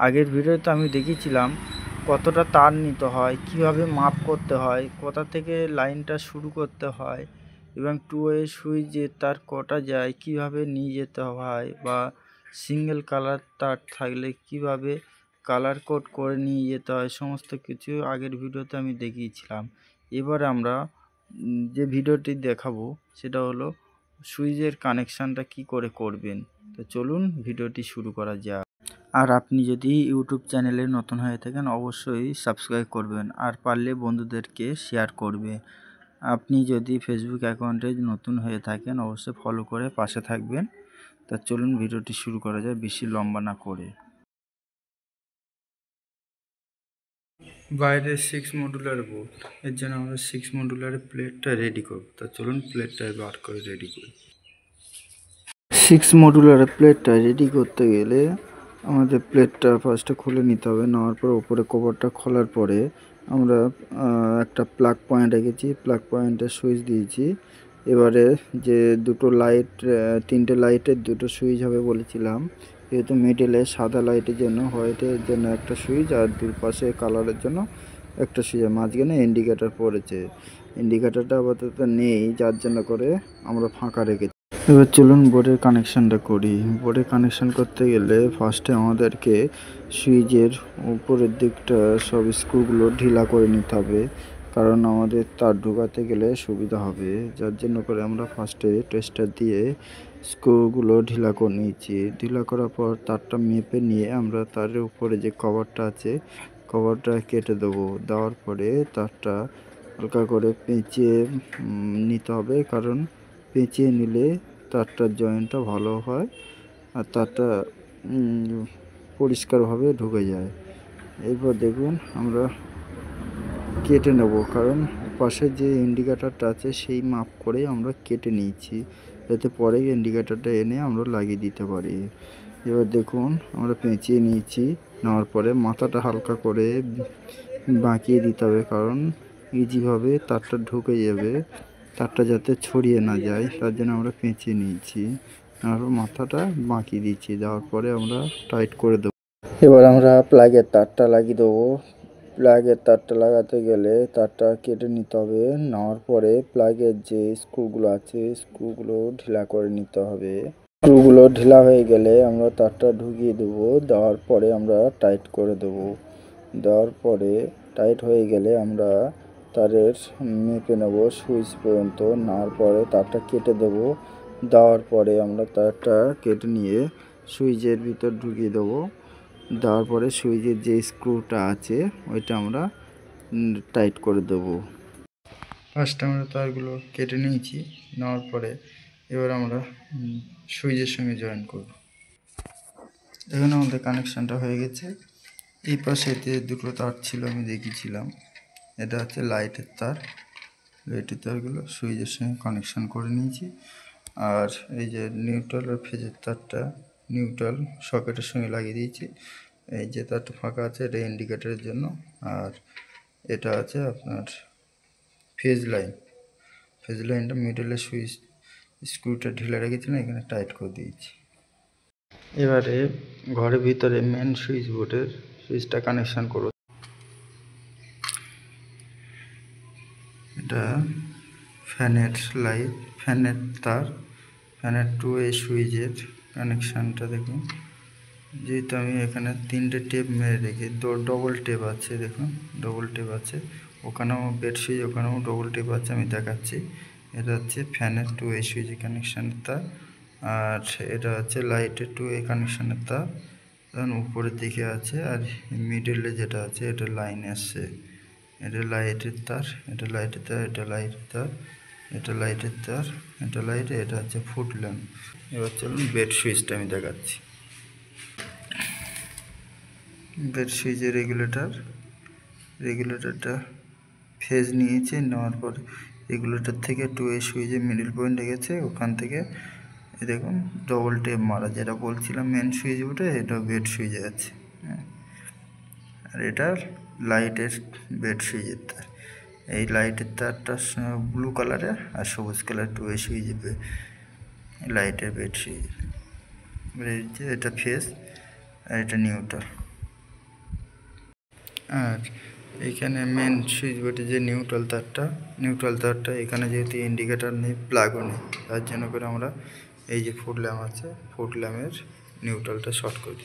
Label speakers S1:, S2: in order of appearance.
S1: আগের ভিডিওতে আমি দেখিয়েছিলাম কতটা তার নিতে হয়, কিভাবে মাপ করতে হয়, কোথা থেকে লাইনটা শুরু করতে হয় এবং 2 ওয়ে সুইচে তার কটা যায়, কিভাবে নিয়ে যেতে হয়, বা সিঙ্গেল কালার তার থাকলে কিভাবে কালার কোড করে নিয়ে যেতে হয়, সমস্ত কিছু আগের ভিডিওতে আমি দেখিয়েছিলাম। এবার আমরা যে ভিডিওটি দেখাবো সেটা হলো সুইচের কানেকশানটা কি করে করবেন। তো চলুন ভিডিওটি শুরু করা যাক। আর আপনি যদি ইউটিউব চ্যানেলে নতুন হয়ে থাকেন অবশ্যই সাবস্ক্রাইব করবেন, আর পারলে বন্ধুদেরকে শেয়ার করবে। আপনি যদি ফেসবুক অ্যাকাউন্টে নতুন হয়ে থাকেন অবশ্যই ফলো করে পাশে থাকবেন। তা চলুন ভিডিওটি শুরু করা যায় বেশি লম্বা না করে। বাইরে 6 মডুলার বোর্ড, এর জন্য আমরা 6 মডুলারের প্লেটটা রেডি করব। তা চলুন প্লেটটা বার করে রেডি করি। 6 মডুলারের প্লেটটা রেডি করতে গেলে আমাদের প্লেটটা ফার্স্টে খুলে নিতে হবে। নেওয়ার পর উপরে কভারটা খোলার পরে আমরা একটা প্লাগ পয়েন্ট রেখেছি, প্লাগ পয়েন্টে সুইচ দিয়েছি। এবারে যে দুটো লাইট, 3টে লাইটের দুটো সুইচ হবে বলেছিলাম, যেহেতু মিডলে সাদা লাইটের জন্য, হোয়াইটের জন্য একটা সুইচ, আর দুপাশে কালারের জন্য একটা সুইচ, মাঝখানে ইন্ডিকেটার পড়েছে। ইন্ডিকেটারটা আপাতত নেই, যার জন্য করে আমরা ফাঁকা রেখেছি। এবার চলুন বোর্ডের কানেকশানটা করি। বোর্ডের কানেকশান করতে গেলে ফার্স্টে আমাদেরকে সুইচের উপরের দিকটা সব স্ক্রুগুলো ঢিলা করে নিতে হবে, কারণ আমাদের তার ঢোকাতে গেলে সুবিধা হবে। যার জন্য করে আমরা ফার্স্টে টেস্টার দিয়ে স্ক্রুগুলো ঢিলা করে নিয়েছি। ঢিলা করার পর তারটা মেপে নিয়ে আমরা তার উপরে যে কভারটা আছে কভারটা কেটে দেবো। দেওয়ার পরে তারটা হালকা করে পেঁচিয়ে নিতে হবে, কারণ পেঁচিয়ে নিলে তারটার জয়েন্টটা ভালো হয় আর তারটা পরিষ্কারভাবে ঢুকে যায়। এরপর দেখুন আমরা কেটে নেব, কারণ পাশে যে ইন্ডিকেটারটা আছে সেই মাপ করে আমরা কেটে নিয়েছি, যাতে পরে ইন্ডিকেটারটা এনে আমরা লাগিয়ে দিতে পারি। এবার দেখুন আমরা পেঁচিয়ে নিয়েছি, নেওয়ার পরে মাথাটা হালকা করে বাঁকিয়ে দিতে হবে, কারণ ইজিভাবে তারটা ঢুকে যাবে, তারটা যাতে ছড়িয়ে না যায়, তার জন্য আমরা পেঁচিয়ে নিয়েছি। আর মাথাটা বাঁকিয়ে দিচ্ছি, দেওয়ার পরে আমরা টাইট করে দেবো। এবার আমরা প্লাগের তারটা লাগিয়ে দেবো। প্লাগের তারটা লাগাতে গেলে তারটা কেটে নিতে হবে। নেওয়ার পরে প্লাগের যে স্ক্রুগুলো আছে স্ক্রুগুলো ঢিলা করে নিতে হবে। স্ক্রুগুলো ঢিলা হয়ে গেলে আমরা তারটা ঢুকিয়ে দেবো। দেওয়ার পরে আমরা টাইট করে দেবো। দেওয়ার পরে টাইট হয়ে গেলে আমরা তারের মেপে নেব সুইচ পর্যন্ত। নেওয়ার পরে তারটা কেটে দেবো। দেওয়ার পরে আমরা তারটা কেটে নিয়ে সুইচের ভিতর ঢুকিয়ে দেবো। দেওয়ার পরে সুইচের যে স্ক্রুটা আছে ওইটা আমরা টাইট করে দেবো। ফার্স্ট আমরা তারগুলো কেটে নিয়েছি, নেওয়ার পরে এবার আমরা সুইচের সঙ্গে জয়েন করব। এখানে আমাদের কানেকশানটা হয়ে গেছে। এই পাশেতে দুটো তার ছিল, আমি দেখিয়েছিলাম। এটা হচ্ছে লাইটের তার, লাইটের তারগুলো সুইচের সঙ্গে কানেকশান করে নিয়েছি। আর এই যে নিউট্রাল আর ফেজের তারটা নিউট্রাল সকেটের সঙ্গে লাগিয়ে দিয়েছি। এই যে তারটা ফাঁকা আছে এটা ইন্ডিকেটারের জন্য, আর এটা আছে আপনার ফেজ লাইন। ফেজ লাইনটা মিডলে সুইচ স্ক্রুটা ঢিলা রেখেছিলাম, এখানে টাইট করে দিয়েছি। এবারে ঘরের ভিতরে মেন সুইচ বোর্ডের সুইচটা কানেকশান করব। এটা ফ্যানের লাইট, ফ্যানের তার, ফ্যানের 2 ওয়ে সুইচের কানেকশানটা দেখুন। যেহেতু আমি এখানে 3টে টেপ মেরে রেখে ডবল টেপ আছে, দেখুন ডবল টেপ আছে, ওখানেও বেড সুইচ, ওখানেও ডবল টেপ আছে, আমি দেখাচ্ছি। এটা হচ্ছে ফ্যানের 2 ওয়ে সুইচের কানেকশানের তার, আর এটা হচ্ছে লাইটের 2 ওয়ে কানেকশানের তার। তখন উপরের দিকে আছে, আর মিডলে যেটা আছে এটা লাইন আসছে। এটা লাইটের তার, এটা লাইটের তার, এটা লাইটের তার, এটা লাইটের তার, এটা লাইট, এটা হচ্ছে ফুট ল্যাম্প। এবার চলুন বেড সুইচটা আমি দেখাচ্ছি। বেড সুইচের রেগুলেটরটা ফেজ নিয়েছে, নেওয়ার পর রেগুলেটর থেকে 2 ওয়ে সুইচে মিডল পয়েন্টে গেছে, ওখান থেকে দেখুন ডবল টেপ মারা, যেটা বলছিলাম মেন সুইচ উঠে এটা বেড সুইচে আছে। হ্যাঁ, আর এটা লাইটের বেড সুইচের তার। এই লাইটের তারটা ব্লু কালারের আর সবুজ কালার 2 ওয়ে সুইচে লাইটের বেড সুইচ। এটা ফেজ আর এটা নিউট্রাল। আর এইখানে মেন সুইচ বোর্ডে যে নিউট্রাল তারটা এখানে যেহেতু ইন্ডিকেটার নেই, প্লাগও নেই, তার জন্য করে আমরা এই যে ফুড ল্যাম্প আছে, ফুড ল্যাম্পের নিউট্রালটা শর্ট করি।